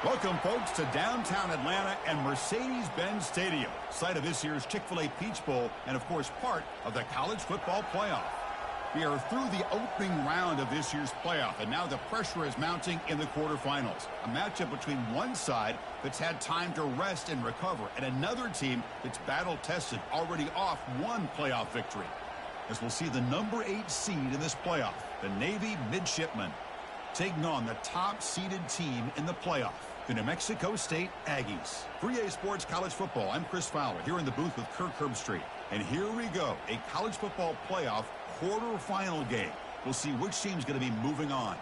Welcome, folks, to downtown Atlanta and Mercedes-Benz Stadium, site of this year's Chick-fil-A Peach Bowl and, of course, part of the college football playoff. We are through the opening round of this year's playoff, and now the pressure is mounting in the quarterfinals. A matchup between one side that's had time to rest and recover, and another team that's battle-tested, already off one playoff victory. As we'll see the number 8 seed in this playoff, the Navy Midshipmen, taking on the top-seeded team in the playoff, the New Mexico State Aggies. For EA Sports College Football, I'm Chris Fowler here in the booth with Kirk Herbstreit. And here we go, a college football playoff quarterfinal game. We'll see which team's going to be moving on.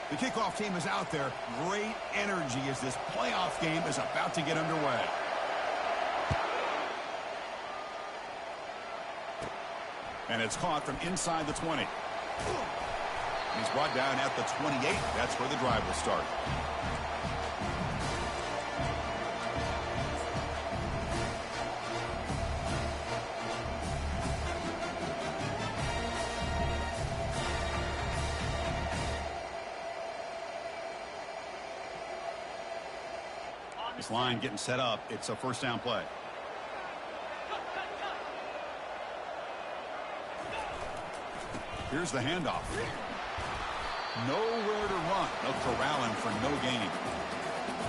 The kickoff team is out there. Great energy as this playoff game is about to get underway. And it's caught from inside the 20. He's brought down at the 28. That's where the drive will start. This line getting set up. It's a first down play. Here's the handoff. Nowhere to run. They'll corral him for no gain.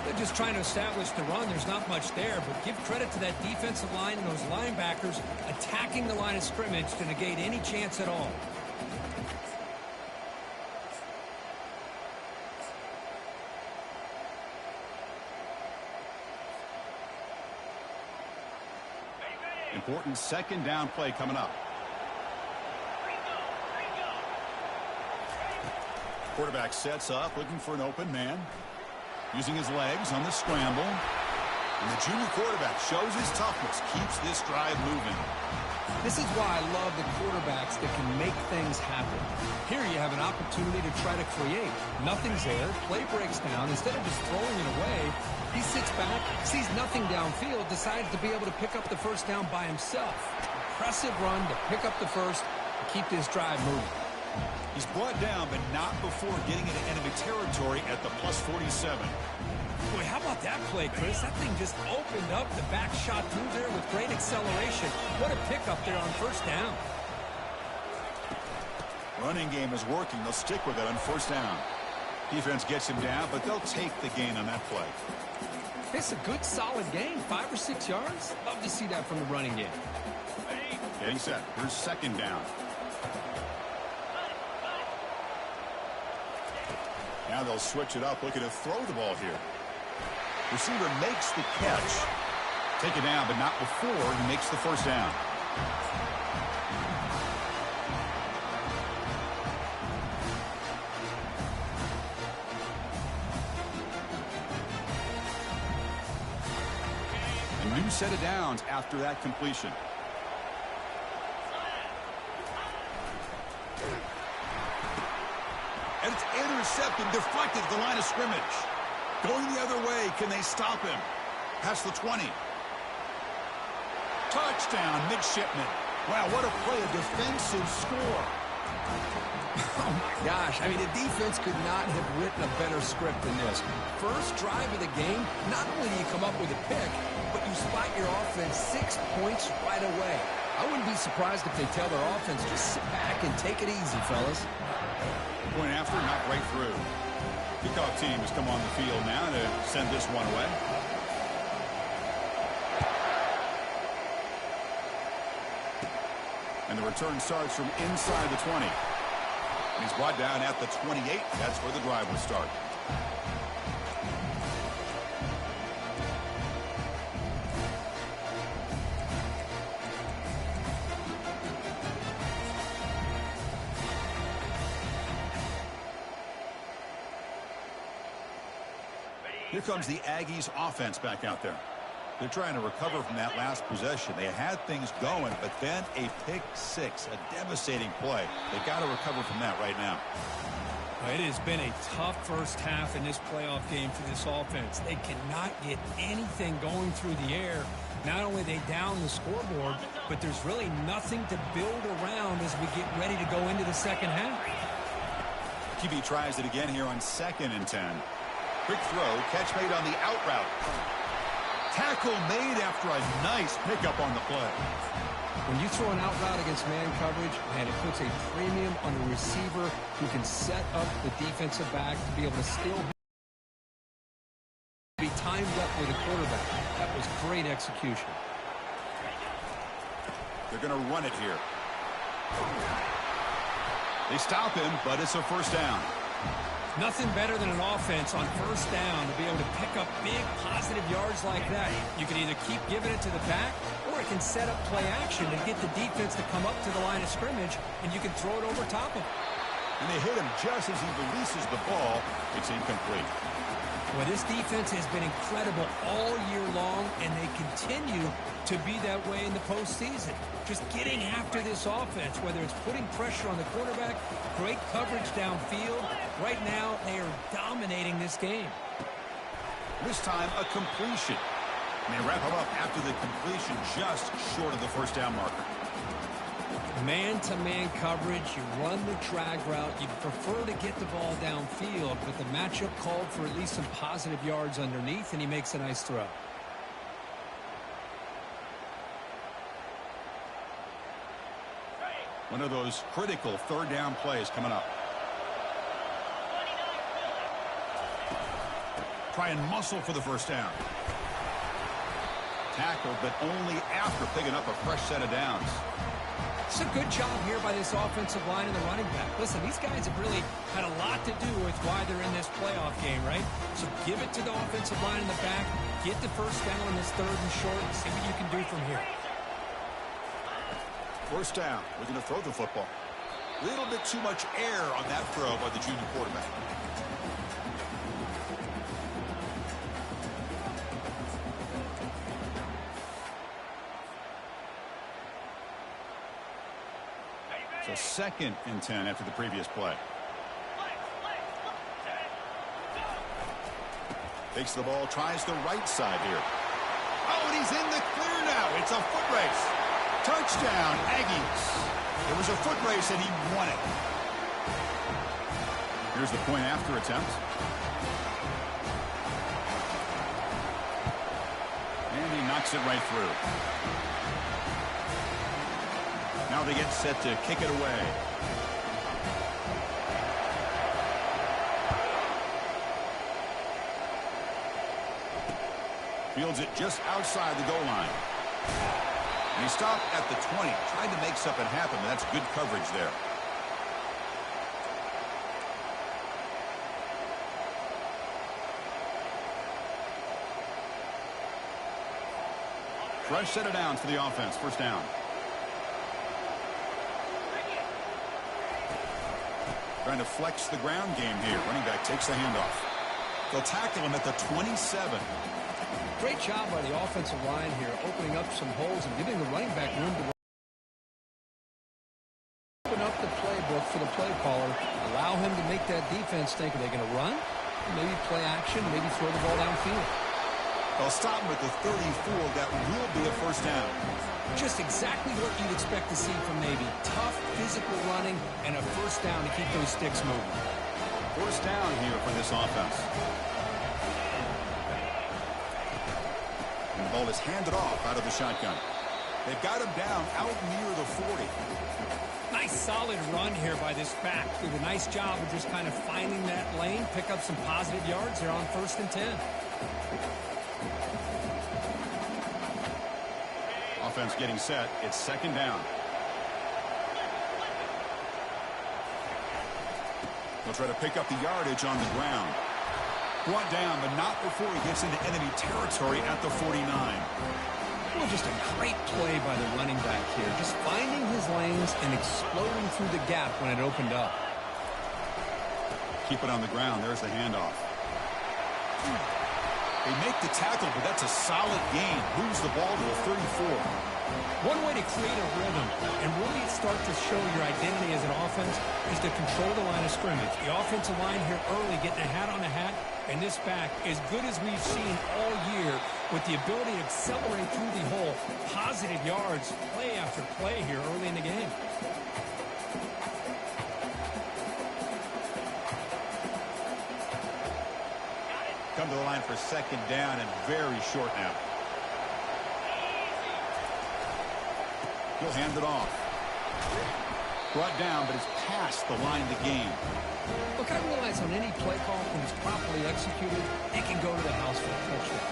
They're just trying to establish the run. There's not much there, but give credit to that defensive line and those linebackers attacking the line of scrimmage to negate any chance at all. Important second down play coming up. Quarterback sets up, looking for an open man. Using his legs on the scramble. And the junior quarterback shows his toughness, keeps this drive moving. This is why I love the quarterbacks that can make things happen. Here you have an opportunity to try to create. Nothing's there. Play breaks down. Instead of just throwing it away, he sits back, sees nothing downfield, decides to be able to pick up the first down by himself. Impressive run to pick up the first and keep this drive moving. He's brought down, but not before getting into enemy territory at the plus 47. Boy, how about that play, Chris? That thing just opened up. The back shot through there with great acceleration. What a pickup there on first down. Running game is working. They'll stick with it on first down. Defense gets him down, but they'll take the gain on that play. It's a good, solid gain. 5 or 6 yards. Love to see that from the running game. Getting set. Here's second down. Now they'll switch it up, looking to throw the ball here. Receiver makes the catch. Take it down, but not before he makes the first down. A new set of downs after that completion. And it's intercepted, deflected at the line of scrimmage. Going the other way, can they stop him? Past the 20. Touchdown, Midshipmen. Wow, what a play, a defensive score. Oh, my gosh. I mean, the defense could not have written a better script than this. First drive of the game, not only do you come up with a pick, but you spot your offense 6 points right away. I wouldn't be surprised if they tell their offense, just sit back and take it easy, fellas. Point after, not right through. Kickoff team has come on the field now to send this one away. And the return starts from inside the 20. And he's brought down at the 28. That's where the drive will start. Here comes the Aggies offense back out there. They're trying to recover from that last possession. They had things going, but then a pick six, a devastating play. They got to recover from that right now. It has been a tough first half in this playoff game for this offense. They cannot get anything going through the air. Not only they down the scoreboard, but there's really nothing to build around as we get ready to go into the second half. QB tries it again here on 2nd and 10. Quick throw, catch made on the out route. Tackle made after a nice pickup on the play. When you throw an out route against man coverage, man, it puts a premium on a receiver who can set up the defensive back to be able to still be timed up with a quarterback. That was great execution. They're going to run it here. They stop him, but it's a first down. Nothing better than an offense on first down to be able to pick up big positive yards like that. You can either keep giving it to the back, or it can set up play action and get the defense to come up to the line of scrimmage, and you can throw it over top of him. And they hit him just as he releases the ball. It's incomplete. Well, this defense has been incredible all year long, and they continue to be that way in the postseason. Just getting after this offense, whether it's putting pressure on the quarterback, great coverage downfield. Right now, they are dominating this game. This time, a completion. And they wrap him up after the completion just short of the first down marker. Man-to-man coverage, you run the drag route. You prefer to get the ball downfield, but the matchup called for at least some positive yards underneath, and he makes a nice throw. One of those critical third down plays coming up. Try and muscle for the first down. Tackled, but only after picking up a fresh set of downs. It's a good job here by this offensive line and the running back. Listen, these guys have really had a lot to do with why they're in this playoff game, right? So give it to the offensive line in the back. Get the first down on this third and short and see what you can do from here. First down. We're going to throw the football. A little bit too much air on that throw by the junior quarterback. So 2nd and 10 after the previous play. Takes the ball, tries the right side here. Oh, and he's in the clear now. It's a foot race. Touchdown, Aggies. It was a foot race, and he won it. Here's the point after attempt. And he knocks it right through. Now they get set to kick it away. Fields it just outside the goal line. And he stopped at the 20. Tried to make something happen, but that's good coverage there. Fresh set of downs for the offense. First down. Trying to flex the ground game here. Running back takes the handoff. They'll tackle him at the 27. Great job by the offensive line here, opening up some holes and giving the running back room to open up the playbook for the play caller. Allow him to make that defense think, are they going to run? Maybe play action, maybe throw the ball downfield. They'll stop him at the 34. That will be a first down. Just exactly what you'd expect to see from Navy. Tough, physical running, and a first down to keep those sticks moving. First down here for this offense. And the ball is handed off out of the shotgun. They've got him down out near the 40. Nice solid run here by this back. Did a nice job of just kind of finding that lane, pick up some positive yards there on 1st and 10. Offense getting set. It's 2nd down. They'll try to pick up the yardage on the ground. Brought down, but not before he gets into enemy territory at the 49. Well, just a great play by the running back here. Just finding his lanes and exploding through the gap when it opened up. Keep it on the ground. There's the handoff. They make the tackle, but that's a solid gain. Moves the ball to the 34. One way to create a rhythm and really start to show your identity as an offense is to control the line of scrimmage. The offensive line here early getting a hat on a hat, and this back, as good as we've seen all year, with the ability to accelerate through the hole, positive yards, play after play here early in the game. Come to the line for second down and very short now. He'll hand it off. Brought down, but it's past the line of the game. Look, I realize on any play call, when it's properly executed, it can go to the house for a touchdown.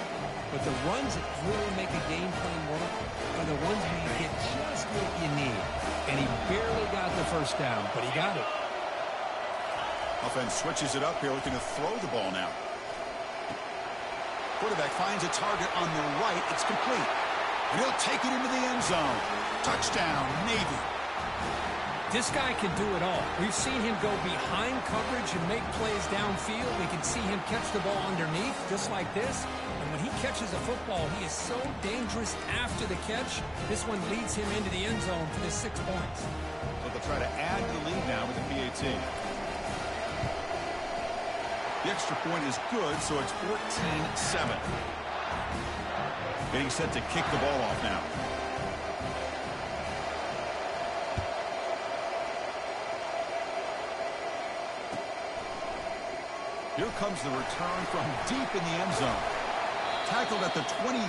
But the runs that really make a game plan work are the ones where you get just what you need. And he barely got the first down, but he got it. Offense switches it up here, looking to throw the ball now. Quarterback finds a target on the right. It's complete. And he'll take it into the end zone. Touchdown, Navy. This guy can do it all. We've seen him go behind coverage and make plays downfield. We can see him catch the ball underneath, just like this. And when he catches a football, he is so dangerous after the catch. This one leads him into the end zone for the 6 points. So they'll try to add to the lead now with the PAT. The extra point is good, so it's 14-7. Getting set to kick the ball off now. Here comes the return from deep in the end zone. Tackled at the 23,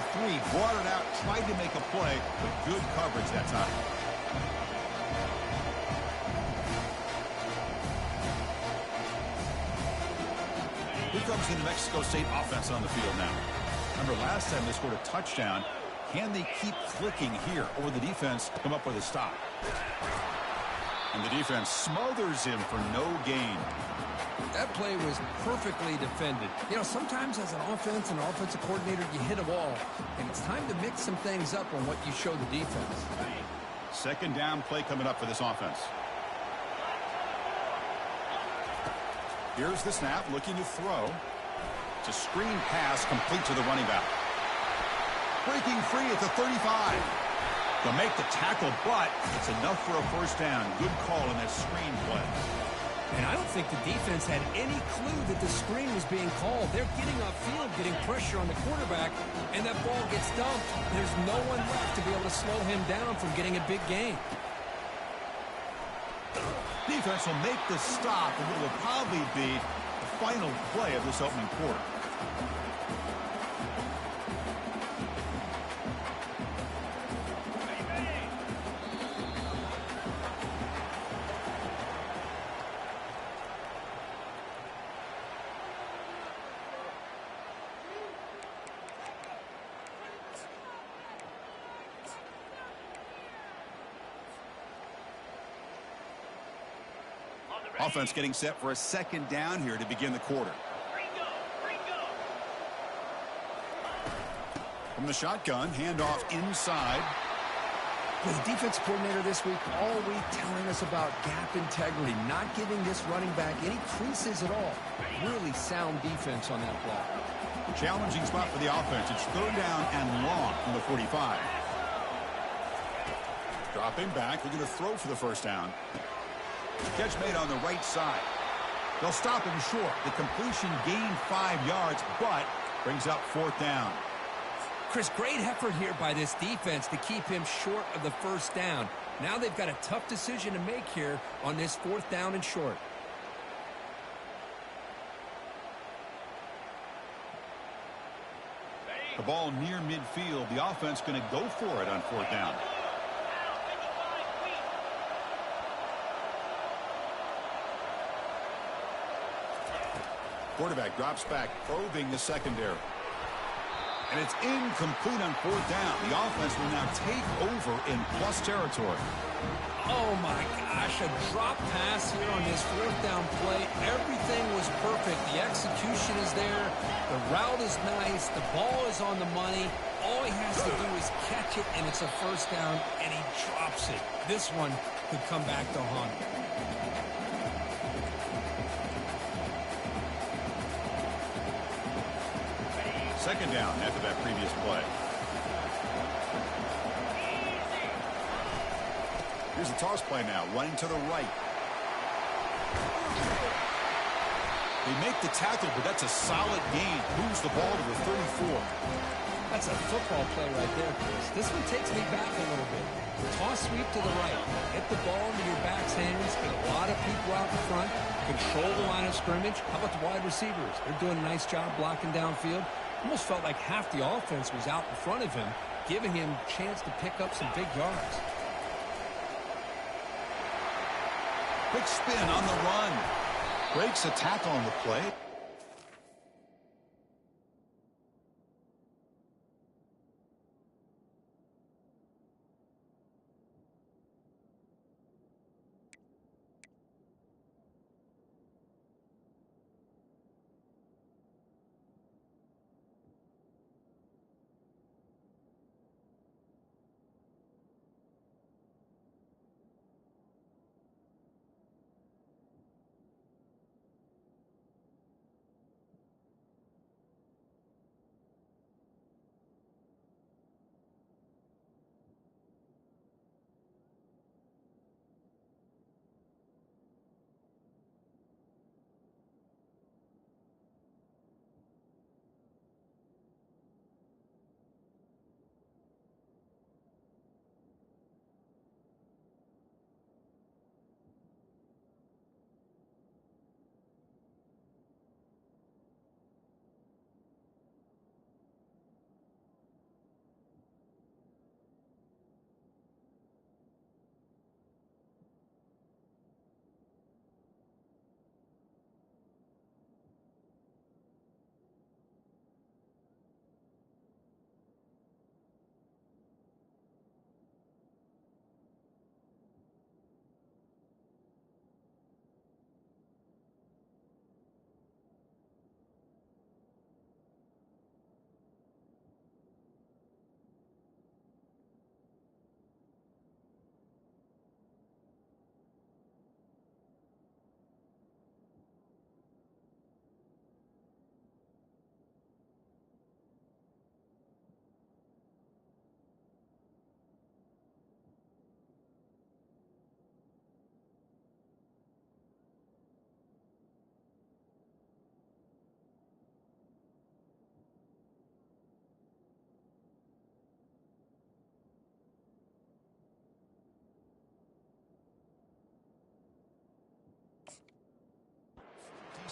brought it out, tried to make a play, but good coverage that time. Here comes the New Mexico State offense on the field now. Remember, last time they scored a touchdown. Can they keep clicking here, or the defense come up with a stop? And the defense smothers him for no gain. That play was perfectly defended. You know, sometimes as an offense and offensive coordinator, you hit a wall, and it's time to mix some things up on what you show the defense. Second down play coming up for this offense. Here's the snap, looking to throw. It's a screen pass complete to the running back. Breaking free at the 35. They'll make the tackle, but it's enough for a first down. Good call in that screen play. And I don't think the defense had any clue that the screen was being called. They're getting upfield, getting pressure on the quarterback, and that ball gets dumped. There's no one left to be able to slow him down from getting a big gain. Defense will make the stop, and it will probably be the final play of this opening quarter. Offense getting set for a second down here to begin the quarter. From the shotgun, handoff inside. Well, the defense coordinator this week all week telling us about gap integrity, not giving this running back any creases at all. Really sound defense on that play. Challenging spot for the offense. It's third down and long from the 45. Dropping back, looking to throw for the first down. Catch made on the right side. They'll stop him short. The completion gained 5 yards, but brings up fourth down. Chris, great effort here by this defense to keep him short of the first down. Now they've got a tough decision to make here on this fourth down and short. The ball near midfield. The offense going to go for it on fourth down. Quarterback drops back, probing the secondary. And it's incomplete on fourth down. The offense will now take over in plus territory. Oh, my gosh, a drop pass here on this fourth down play. Everything was perfect. The execution is there. The route is nice. The ball is on the money. All he has to do is catch it, and it's a first down, and he drops it. This one could come back to haunt him. Second down after that previous play. Here's the toss play now, running to the right. They make the tackle, but that's a solid gain. Moves the ball to the 34. That's a football play right there, Chris. This one takes me back a little bit. Toss sweep to the right. Get the ball into your back's hands. Get a lot of people out in front. Control the line of scrimmage. How about the wide receivers? They're doing a nice job blocking downfield. Almost felt like half the offense was out in front of him, giving him a chance to pick up some big yards. Quick spin on the run. Breaks a tackle on the play.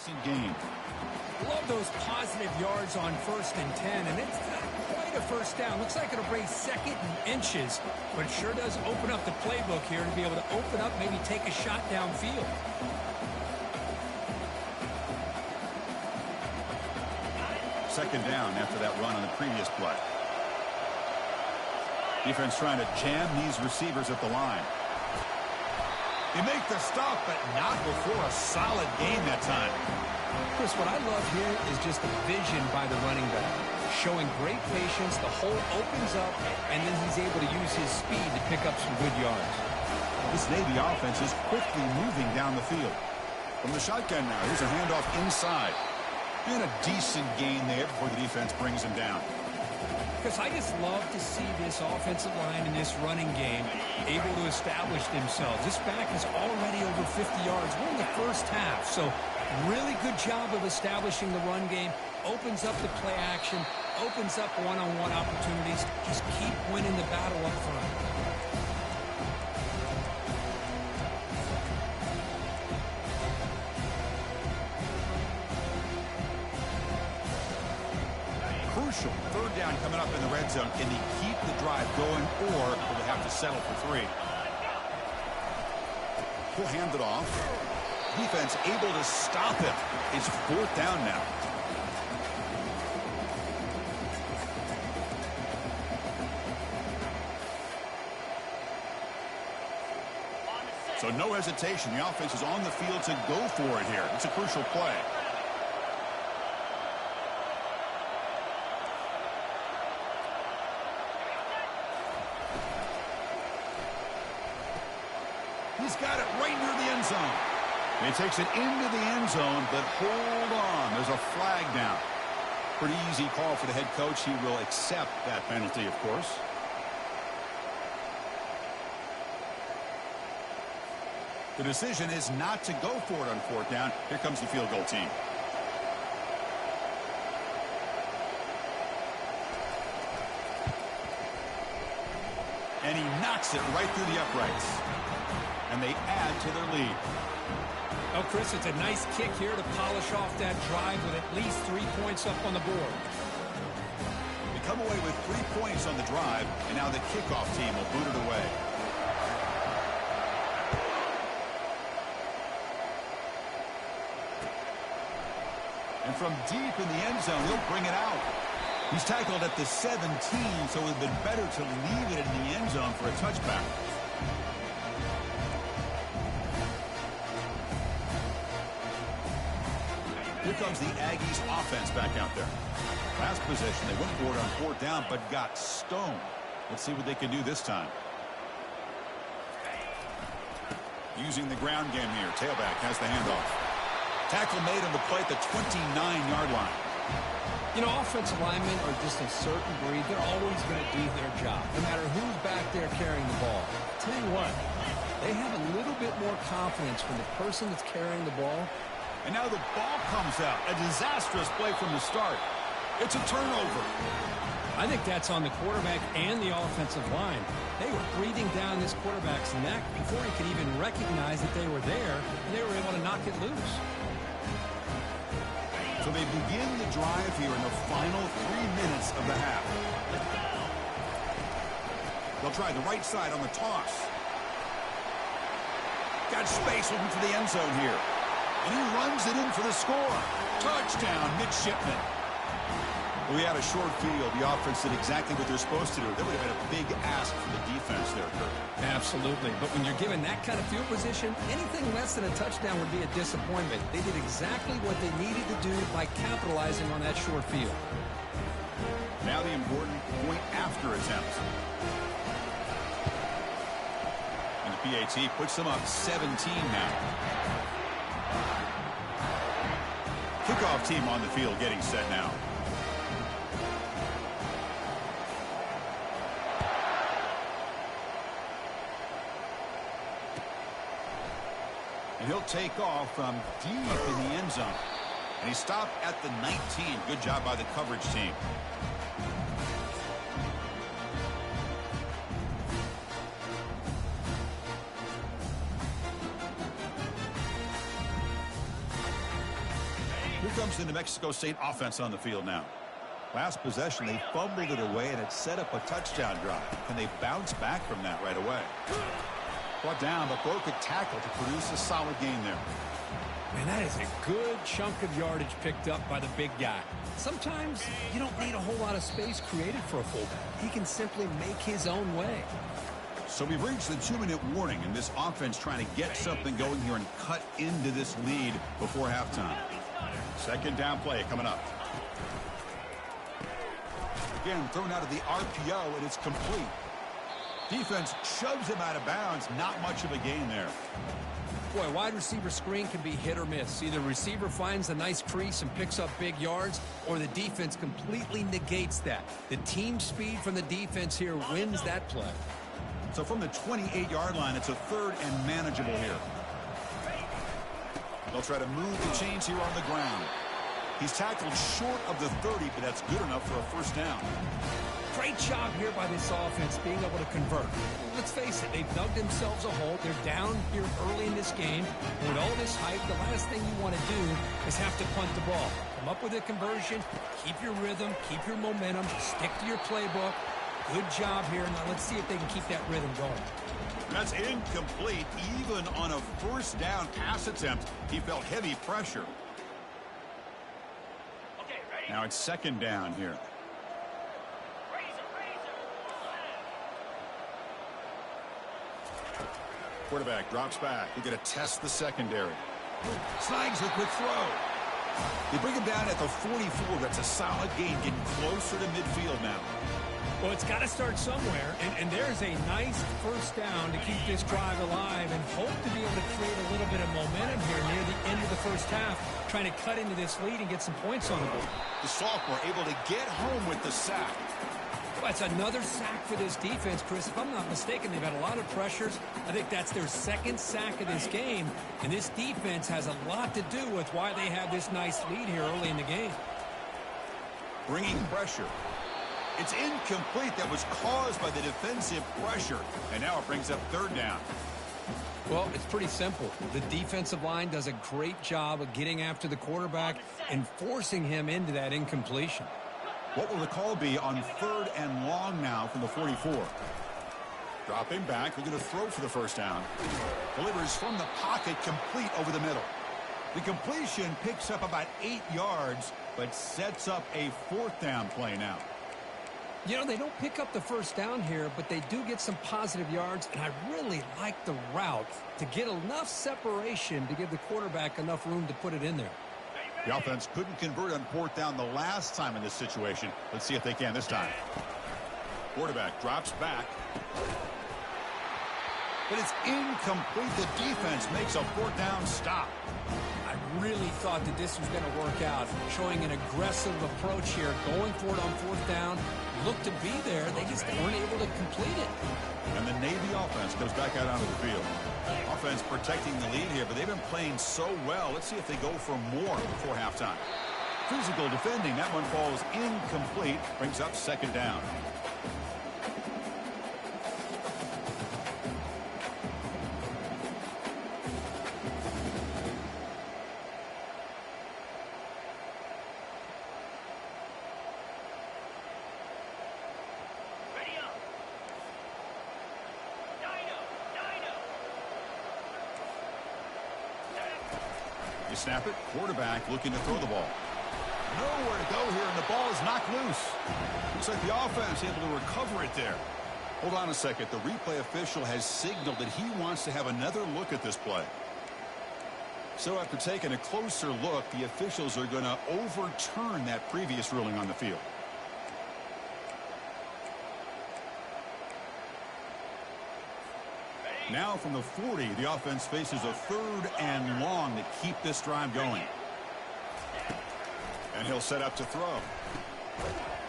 Decent game. Love those positive yards on 1st and 10, and it's not quite a first down. Looks like it'll bring 2nd and inches, but it sure does open up the playbook here to be able to open up, maybe take a shot downfield. Second down after that run on the previous play. Defense trying to jam these receivers at the line. They make the stop, but not before a solid gain that time. Chris, what I love here is just the vision by the running back. Showing great patience, the hole opens up, and then he's able to use his speed to pick up some good yards. This Navy offense is quickly moving down the field. From the shotgun now, here's a handoff inside. And a decent gain there before the defense brings him down. Chris, I just love to see this offensive line in this running game able to establish themselves. This back is already over 50 yards. We're in the first half, so really good job of establishing the run game. Opens up the play action, opens up one-on-one opportunities. Just keep winning the battle up front. Crucial. Third down coming up in the red zone. Can they keep the drive going, or will they have to settle for 3? He'll hand it off. Defense able to stop him. It's 4th down now. So no hesitation. The offense is on the field to go for it here. It's a crucial play. He's got it right near the end zone. He takes it into the end zone, but hold on. There's a flag down. Pretty easy call for the head coach. He will accept that penalty, of course. The decision is not to go for it on 4th down. Here comes the field goal team. And he knocks it right through the uprights. And they add to their lead. Oh, Chris, it's a nice kick here to polish off that drive with at least 3 points up on the board. They come away with 3 points on the drive, and now the kickoff team will boot it away. And from deep in the end zone, he'll bring it out. He's tackled at the 17, so it would have been better to leave it in the end zone for a touchback. Here comes the Aggies offense back out there. Last possession, they went for it on 4th down, but got stoned. Let's see what they can do this time. Using the ground game here. Tailback has the handoff. Tackle made on the play at the 29-yard line. You know, offensive linemen are just a certain breed. They're always going to do their job, no matter who's back there carrying the ball. I'll tell you what, they have a little bit more confidence from the person that's carrying the ball. And now the ball comes out. A disastrous play from the start. It's a turnover. I think that's on the quarterback and the offensive line. They were breathing down this quarterback's neck before he could even recognize that they were there, and they were able to knock it loose. So they begin the drive here in the final 3 minutes of the half. They'll try the right side on the toss. Got space looking for the end zone here. And he runs it in for the score. Touchdown, midshipman. We had a short field. The offense did exactly what they're supposed to do. That would have been a big ask for the defense there, Kurt. Absolutely. But when you're given that kind of field position, anything less than a touchdown would be a disappointment. They did exactly what they needed to do by capitalizing on that short field. Now the important point after attempt. And the PAT puts them up 17 now. Kickoff team on the field getting set now. And he'll take off from deep in the end zone. And he stopped at the 19. Good job by the coverage team. Here comes the New Mexico State offense on the field now. Last possession, they fumbled it away, and it set up a touchdown drive. Can they bounce back from that right away? Brought down, but broke a tackle to produce a solid gain there. Man, that is a good chunk of yardage picked up by the big guy. Sometimes you don't need a whole lot of space created for a fullback. He can simply make his own way. So we've reached the 2-minute warning, and this offense trying to get something going here and cut into this lead before halftime. Second down play coming up. Again, thrown out of the RPO, and it's complete. Defense shoves him out of bounds. Not much of a gain there. Boy, wide receiver screen can be hit or miss. Either receiver finds a nice crease and picks up big yards, or the defense completely negates that. The team speed from the defense here wins that play. So from the 28-yard line, it's a 3rd and manageable here. They'll try to move the chains here on the ground. He's tackled short of the 30, but that's good enough for a first down. Great job here by this offense being able to convert. Let's face it, they've dug themselves a hole. They're down here early in this game. And with all this hype, the last thing you want to do is have to punt the ball. Come up with a conversion, keep your rhythm, keep your momentum, stick to your playbook. Good job here. Now let's see if they can keep that rhythm going. That's incomplete. Even on a first down pass attempt, he felt heavy pressure. Now it's second down here. Quarterback drops back. They're going to test the secondary. Snags a quick throw. They bring him down at the 44. That's a solid gain, getting closer to midfield now. Well, it's got to start somewhere, and there's a nice first down to keep this drive alive and hope to be able to create a little bit of momentum here near the end of the first half, trying to cut into this lead and get some points on the board. The sophomore able to get home with the sack. That's another sack for this defense, Chris. If I'm not mistaken, they've had a lot of pressures. I think that's their second sack of this game, and this defense has a lot to do with why they have this nice lead here early in the game. Bringing pressure. It's incomplete. That was caused by the defensive pressure, and now it brings up third down. Well, it's pretty simple. The defensive line does a great job of getting after the quarterback and forcing him into that incompletion. What will the call be on third and long now from the 44? Dropping back, they're going to throw for the first down. Delivers from the pocket, complete over the middle. The completion picks up about 8 yards, but sets up a fourth down play now. You know, they don't pick up the first down here, but they do get some positive yards, and I really like the route to get enough separation to give the quarterback enough room to put it in there. The offense couldn't convert on fourth down the last time in this situation. Let's see if they can this time. Quarterback drops back. But it's incomplete. The defense makes a fourth down stop. I really thought that this was going to work out, showing an aggressive approach here, going for it on fourth down. Looked to be there. They just weren't able to complete it. And the Navy offense goes back out onto the field. Offense protecting the lead here, but they've been playing so well. Let's see if they go for more before halftime. Physical defending. That one falls incomplete. Brings up second down. You snap it. Quarterback looking to throw the ball. Nowhere to go here, and the ball is knocked loose. Looks like the offense able to recover it there. Hold on a second. The replay official has signaled that he wants to have another look at this play. So after taking a closer look, the officials are going to overturn that previous ruling on the field. Now from the 40, the offense faces a third and long to keep this drive going. And he'll set up to throw.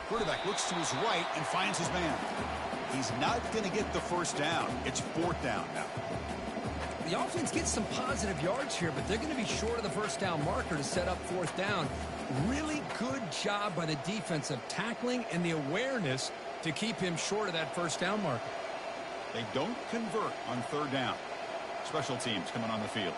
Quarterback looks to his right and finds his man. He's not going to get the first down. It's fourth down now. The offense gets some positive yards here, but they're going to be short of the first down marker to set up fourth down. Really good job by the defense of tackling and the awareness to keep him short of that first down marker. They don't convert on third down. Special teams coming on the field.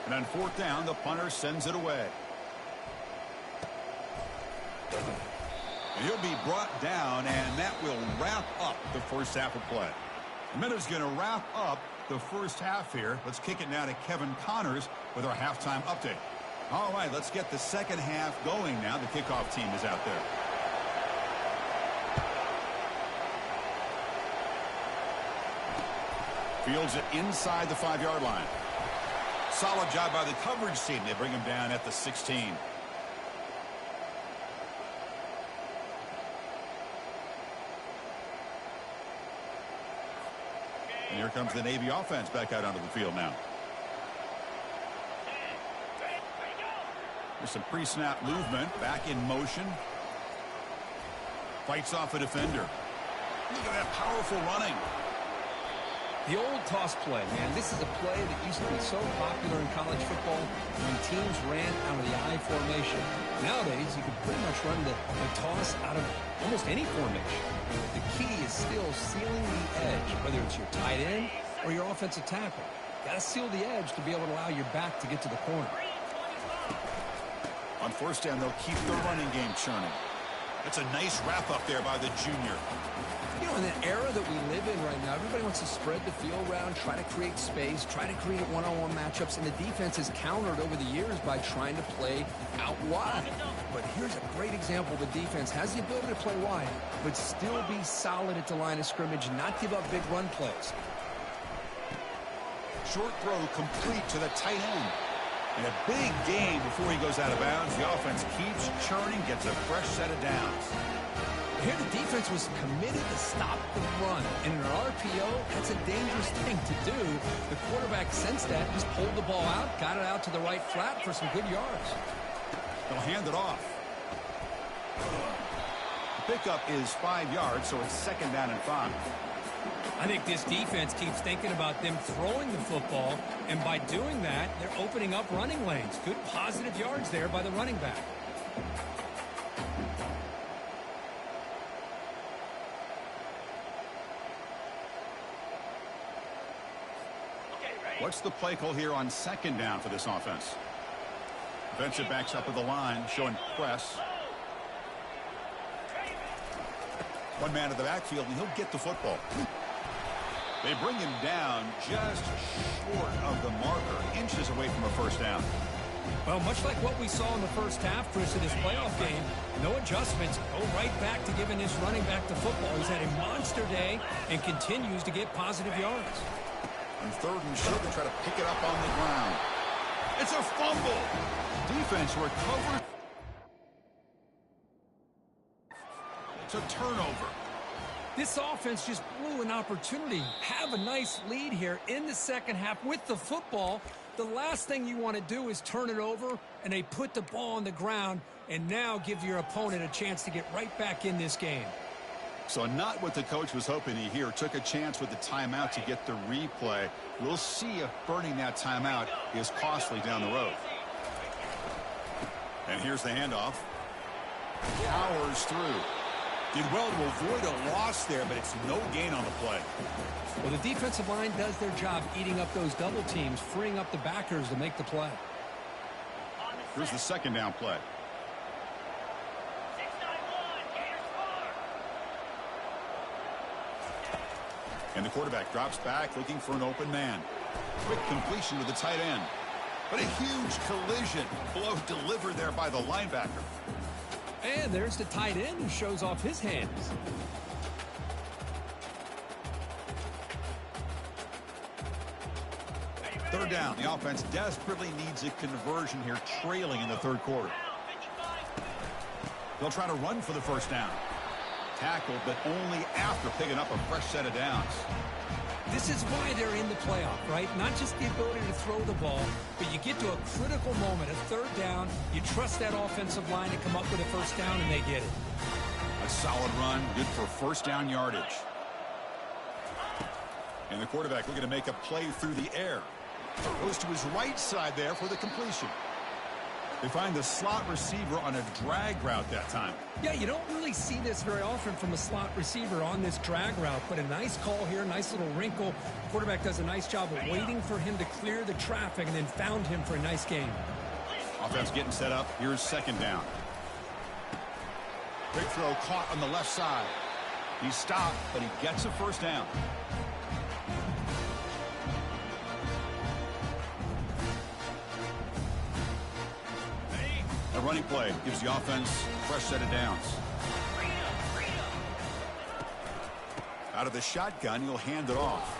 And on fourth down, the punter sends it away. And he'll be brought down, and that will wrap up the first half of play. The minute's going to wrap up the first half here. Let's kick it now to Kevin Connors with our halftime update. All right, let's get the second half going now. The kickoff team is out there. Fields it inside the 5-yard line. Solid job by the coverage team. They bring him down at the 16. And here comes the Navy offense back out onto the field now. There's some pre-snap movement. Back in motion. Fights off a defender. Look at that powerful running. The old toss play, man. This is a play that used to be so popular in college football when teams ran out of the I formation. Nowadays, you can pretty much run the toss out of almost any formation. The key is still sealing the edge, whether it's your tight end or your offensive tackle. Got to seal the edge to be able to allow your back to get to the corner. On first down, they'll keep the running game churning. That's a nice wrap up there by the junior. You know, in the era that we live in right now, everybody wants to spread the field around, try to create space, try to create one-on-one matchups, and the defense has countered over the years by trying to play out wide. But here's a great example. The defense has the ability to play wide, but still be solid at the line of scrimmage, not give up big run plays. Short throw complete to the tight end. And a big gain before he goes out of bounds. The offense keeps churning, gets a fresh set of downs. Here the defense was committed to stop the run. And in an RPO, that's a dangerous thing to do. The quarterback sensed that, just pulled the ball out, got it out to the right flat for some good yards. They'll hand it off. The pickup is 5 yards, so it's second down and 5. I think this defense keeps thinking about them throwing the football, and by doing that, they're opening up running lanes. Good positive yards there by the running back. What's the play call here on second down for this offense? Defensive backs up at the line, showing press. One man in the backfield, and he'll get the football. They bring him down just short of the marker, inches away from a first down. Well, much like what we saw in the first half, Chris, of this playoff game, no adjustments, go right back to giving this running back the football. He's had a monster day and continues to get positive yards. On third and short, they try to pick it up on the ground. It's a fumble. Defense recovered. It's a turnover. This offense just blew an opportunity. Have a nice lead here in the second half with the football. The last thing you want to do is turn it over, and they put the ball on the ground and now give your opponent a chance to get right back in this game. So not what the coach was hoping to hear. Took a chance with the timeout to get the replay. We'll see if burning that timeout is costly down the road. And here's the handoff. Powers through. Did well to avoid a loss there, but it's no gain on the play. Well, the defensive line does their job eating up those double teams, freeing up the backers to make the play. Here's the second down play. And the quarterback drops back looking for an open man. Quick completion to the tight end. But a huge collision. Blow delivered there by the linebacker. And there's the tight end who shows off his hands. Third down. The offense desperately needs a conversion here, trailing in the third quarter. They'll try to run for the first down. Tackled, but only after picking up a fresh set of downs. This is why they're in the playoff, right? Not just the ability to throw the ball, but you get to a critical moment, a third down, you trust that offensive line to come up with a first down, and they get it. A solid run, good for first down yardage. And the quarterback looking to make a play through the air. Goes to his right side there for the completion. They find the slot receiver on a drag route that time. Yeah, you don't really see this very often from a slot receiver on this drag route, but a nice call here, nice little wrinkle. Quarterback does a nice job of waiting for him to clear the traffic and then found him for a nice gain. Offense getting set up. Here's second down. Quick throw caught on the left side. He stopped, but he gets a first down. A running play gives the offense a fresh set of downs. Out of the shotgun, he'll hand it off.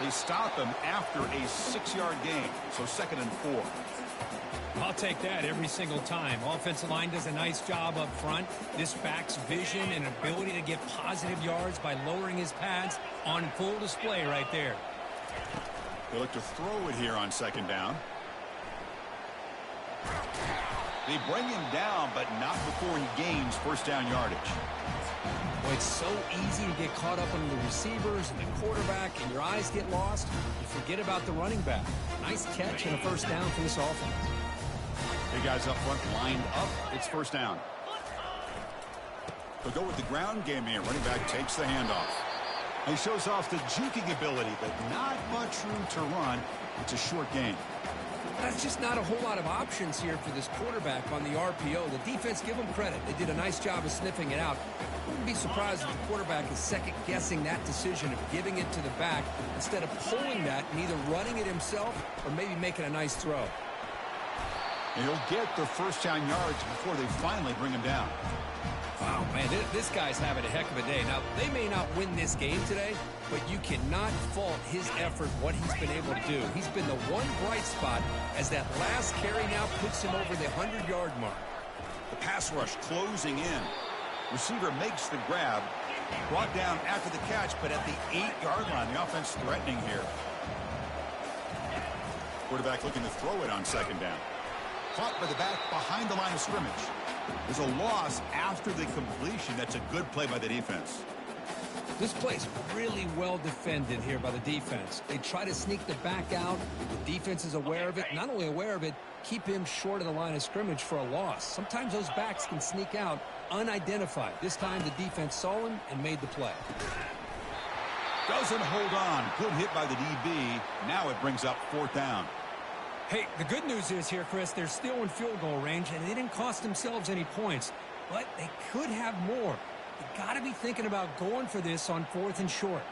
They stop him after a 6-yard gain, so second and 4. I'll take that every single time. Offensive line does a nice job up front. This back's vision and ability to get positive yards by lowering his pads on full display right there. They look to throw it here on second down. They bring him down, but not before he gains first down yardage. Boy, it's so easy to get caught up on the receivers and the quarterback, and your eyes get lost. You forget about the running back. Nice catch and a first down for this offense. Big guys up front lined up. It's first down. They'll go with the ground game here. Running back takes the handoff. He shows off the juking ability, but not much room to run. It's a short gain. That's just not a whole lot of options here for this quarterback on the RPO. The defense, give them credit. They did a nice job of sniffing it out. Wouldn't be surprised if the quarterback is second-guessing that decision of giving it to the back instead of pulling that and either running it himself or maybe making a nice throw. And he'll get the first down yards before they finally bring him down. Wow, man, this guy's having a heck of a day. Now, they may not win this game today, but you cannot fault his effort, what he's been able to do. He's been the one bright spot as that last carry now puts him over the 100-yard mark. The pass rush closing in. Receiver makes the grab. Brought down after the catch, but at the 8-yard line. The offense threatening here. Quarterback looking to throw it on second down. Caught by the back behind the line of scrimmage. There's a loss after the completion. That's a good play by the defense. This play's really well defended here by the defense. They try to sneak the back out. The defense is aware of it. Not only aware of it, keep him short of the line of scrimmage for a loss. Sometimes those backs can sneak out unidentified. This time the defense saw him and made the play. Doesn't hold on. Good hit by the DB. Now it brings up 4th down. Hey, the good news is here, Chris, they're still in field goal range, and they didn't cost themselves any points. But they could have more. You got to be thinking about going for this on 4th and short.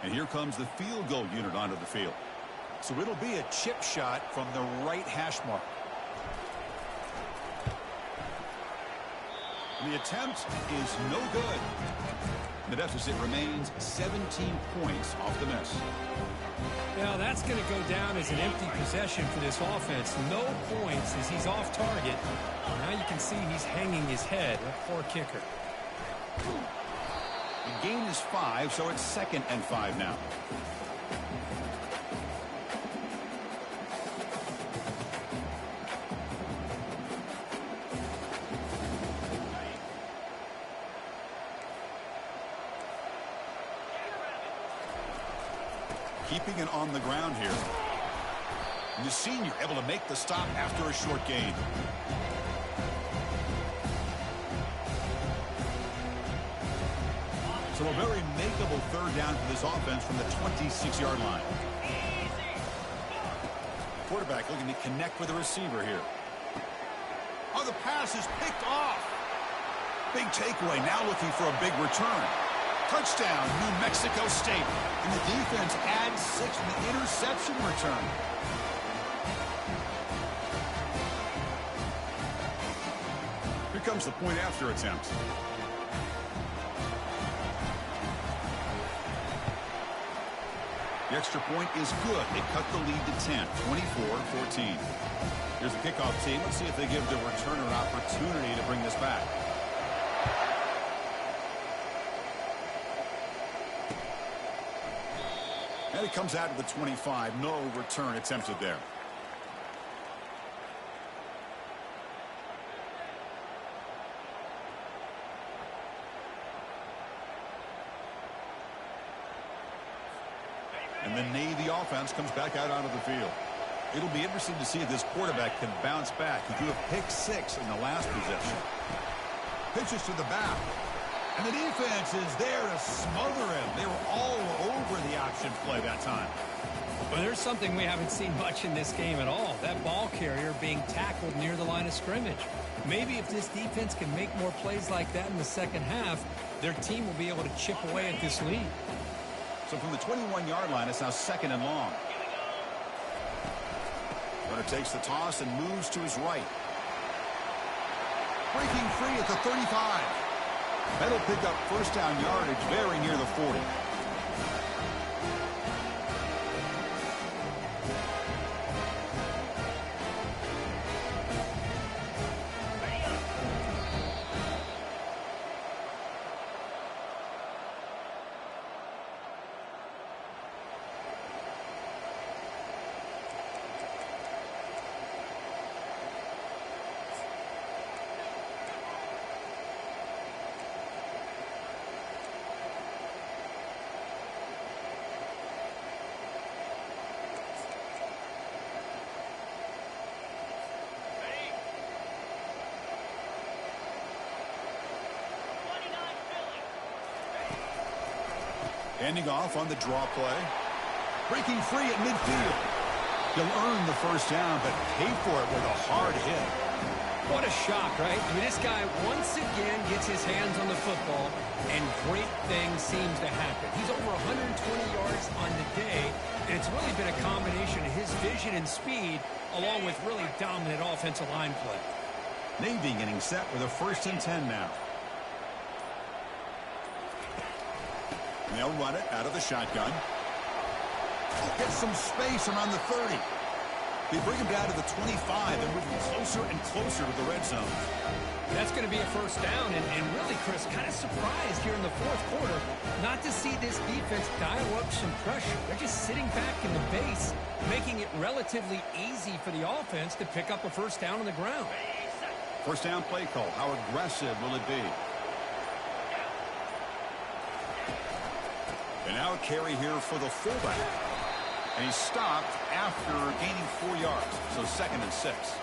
And here comes the field goal unit onto the field. So it'll be a chip shot from the right hash mark. The attempt is no good. The deficit remains 17 points off the miss. Now that's going to go down as an empty possession for this offense. No points as he's off target. Now you can see he's hanging his head. A poor kicker. The gain is 5, so it's 2nd and 5 now. Keeping it on the ground here. And the senior able to make the stop after a short gain. So a very makeable 3rd down for this offense from the 26-yard line. Quarterback looking to connect with the receiver here. Oh, the pass is picked off. Big takeaway, now looking for a big return. Touchdown, New Mexico State. And the defense adds 6 in the interception return. Here comes the point after attempt. The extra point is good. They cut the lead to 10, 24-14. Here's the kickoff team. Let's see if they give the returner an opportunity to bring this back. And it comes out of the 25. No return attempted there. And the Navy offense comes back out onto the field. It'll be interesting to see if this quarterback can bounce back. He threw a pick 6 in the last possession. Pitches to the back. And the defense is there to smother him. They were all over the option play that time. Well, there's something we haven't seen much in this game at all. That ball carrier being tackled near the line of scrimmage. Maybe if this defense can make more plays like that in the second half, their team will be able to chip away at this lead. So from the 21-yard line, it's now 2nd and long. Runner takes the toss and moves to his right. Breaking free at the 35. That'll pick up 1st down yardage very near the 40. Handing off on the draw play. Breaking free at midfield. He'll earn the 1st down, but pay for it with a hard hit. What a shock, right? I mean, this guy once again gets his hands on the football, and great things seems to happen. He's over 120 yards on the day, and it's really been a combination of his vision and speed, along with really dominant offensive line play. Navy getting set with a 1st and 10 now. And they'll run it out of the shotgun. Get some space around the 30. They bring him down to the 25. They're moving closer and closer to the red zone. That's going to be a 1st down, and really, Chris, kind of surprised here in the 4th quarter not to see this defense dial up some pressure. They're just sitting back in the base, making it relatively easy for the offense to pick up a 1st down on the ground. 1st down play call. How aggressive will it be? And now a carry here for the fullback. And he stopped after gaining 4 yards. So 2nd and 6.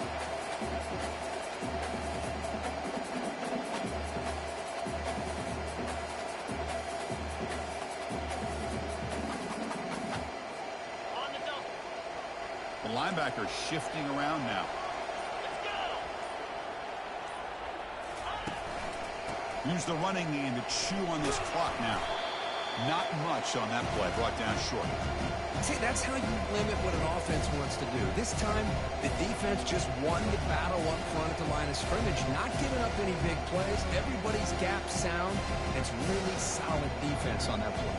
The linebacker shifting around now. Use the running game to chew on this clock now. Not much on that play, brought down short. See, that's how you limit what an offense wants to do. This time, the defense just won the battle up front at the line of scrimmage, not giving up any big plays. Everybody's gap sound. It's really solid defense on that play.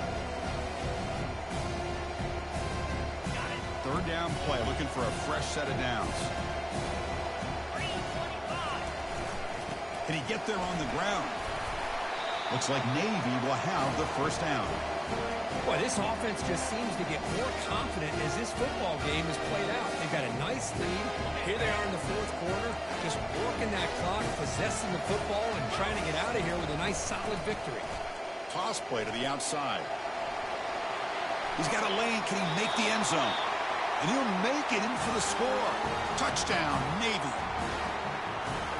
3rd down play, looking for a fresh set of downs. Can he get there on the ground? Looks like Navy will have the 1st down. Boy, this offense just seems to get more confident as this football game is played out. They've got a nice lead. Here they are in the 4th quarter, just working that clock, possessing the football, and trying to get out of here with a nice, solid victory. Toss play to the outside. He's got a lane. Can he make the end zone? And he'll make it in for the score. Touchdown, Navy.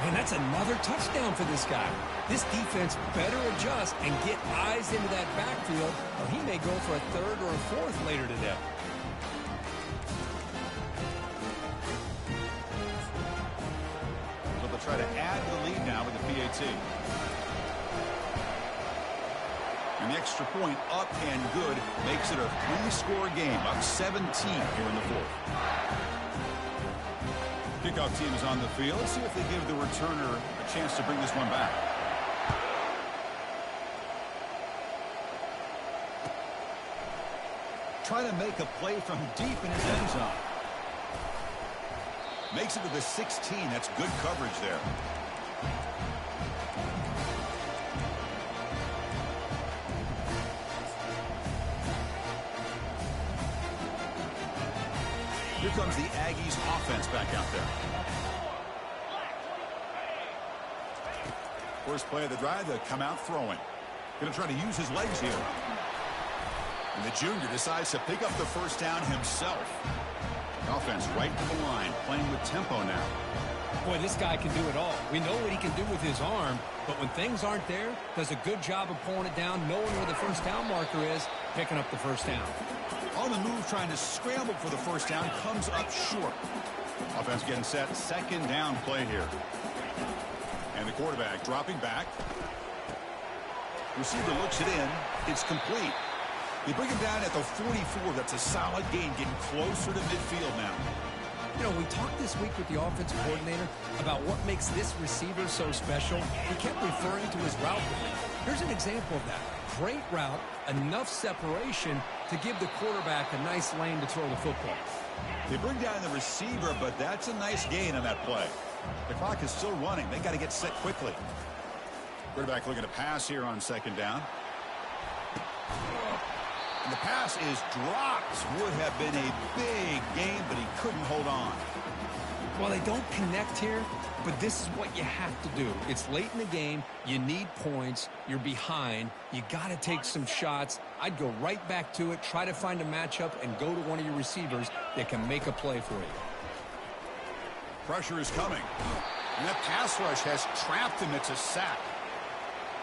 Man, that's another touchdown for this guy. This defense better adjust and get eyes into that backfield, or he may go for a 3rd or a 4th later today. So they'll try to add to the lead now with the PAT. And the extra point up and good makes it a 3-score game, up 17 here in the 4th. Kickoff team is on the field. Let's see if they give the returner a chance to bring this one back. Trying to make a play from deep in his end zone. Makes it to the 16. That's good coverage there. Here comes the Aggies offense back out there. First play of the drive, they come out throwing. Going to try to use his legs here. And the junior decides to pick up the 1st down himself. The offense right to the line, playing with tempo now. Boy, this guy can do it all. We know what he can do with his arm, but when things aren't there, does a good job of pulling it down, knowing where the 1st down marker is, picking up the 1st down. On the move, trying to scramble for the 1st down, comes up short. Offense getting set, 2nd down play here. And the quarterback dropping back. Receiver looks it in. It's complete. They bring him down at the 44. That's a solid gain, getting closer to midfield now. You know, we talked this week with the offensive coordinator about what makes this receiver so special. He kept referring to his route running. Here's an example of that. Great route, enough separation to give the quarterback a nice lane to throw the football. They bring down the receiver, but that's a nice gain on that play. The clock is still running. They got to get set quickly. Quarterback looking to pass here on 2nd down. And the pass is dropped. Would have been a big game, but he couldn't hold on. Well, they don't connect here, but this is what you have to do. It's late in the game. You need points. You're behind. You got to take some shots. I'd go right back to it, try to find a matchup, and go to one of your receivers that can make a play for you. Pressure is coming. And that pass rush has trapped him. It's a sack.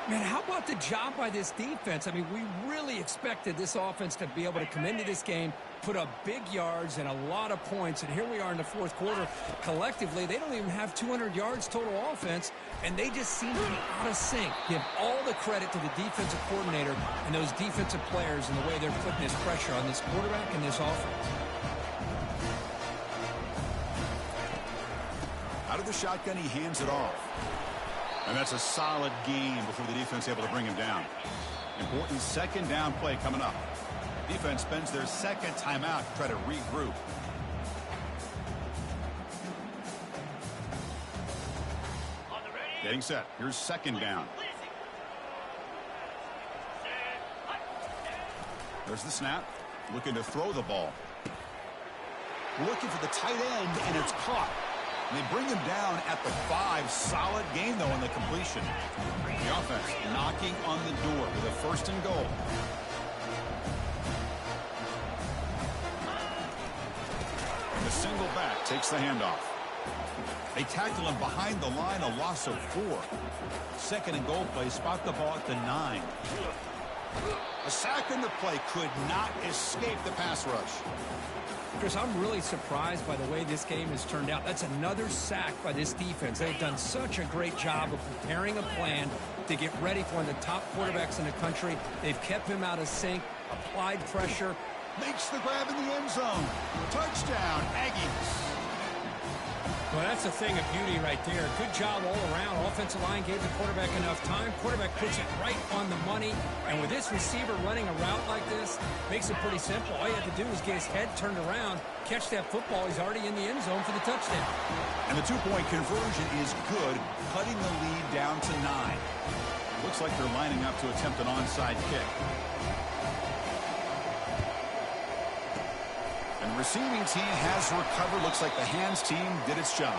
Man, how about the job by this defense? I mean, we really expected this offense to be able to come into this game, put up big yards and a lot of points, and here we are in the 4th quarter. Collectively, they don't even have 200 yards total offense, and they just seem to be out of sync. Give all the credit to the defensive coordinator and those defensive players and the way they're putting this pressure on this quarterback and this offense. Out of Out of the shotgun, he hands it off. And that's a solid gain before the defense able to bring him down. Important second down play coming up. Defense spends their second timeout to try to regroup. Getting set. Here's second down. There's the snap. Looking to throw the ball. Looking for the tight end, and it's caught. And they bring him down at the 5. Solid gain, though, on the completion. The offense knocking on the door with a 1st and goal. And the single back takes the handoff. They tackle him behind the line, a loss of 4. 2nd and goal play, spot the ball at the 9. A sack in the play could not escape the pass rush. Chris, I'm really surprised by the way this game has turned out. That's another sack by this defense. They've done such a great job of preparing a plan to get ready for one of the top quarterbacks in the country. They've kept him out of sync, applied pressure. Makes the grab in the end zone. Touchdown, Aggies. Well, that's a thing of beauty right there. Good job all around. Offensive line gave the quarterback enough time. Quarterback puts it right on the money. And with this receiver running a route like this, makes it pretty simple. All you have to do is get his head turned around, catch that football. He's already in the end zone for the touchdown. And the 2-point conversion is good, cutting the lead down to 9. Looks like they're lining up to attempt an onside kick. And the receiving team has recovered. Looks like the hands team did its job.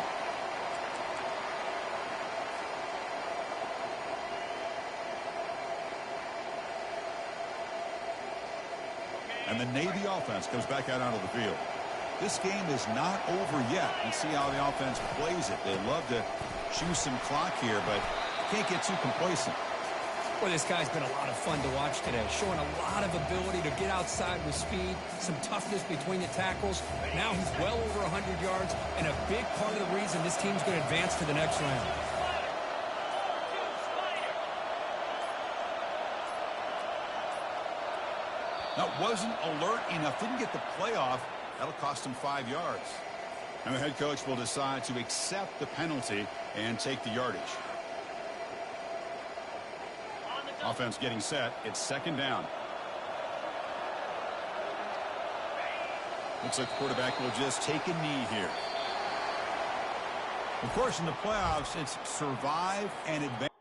And the Navy offense comes back out onto the field. This game is not over yet. Let's see how the offense plays it. They love to chew some clock here, but can't get too complacent. Well, this guy's been a lot of fun to watch today, showing a lot of ability to get outside with speed, some toughness between the tackles. Now he's well over 100 yards, and a big part of the reason this team's going to advance to the next round. That wasn't alert enough. Didn't get the play off. That'll cost him 5 yards. And the head coach will decide to accept the penalty and take the yardage. Offense getting set. It's second down. Looks like the quarterback will just take a knee here. Of course, in the playoffs, it's survive and advance.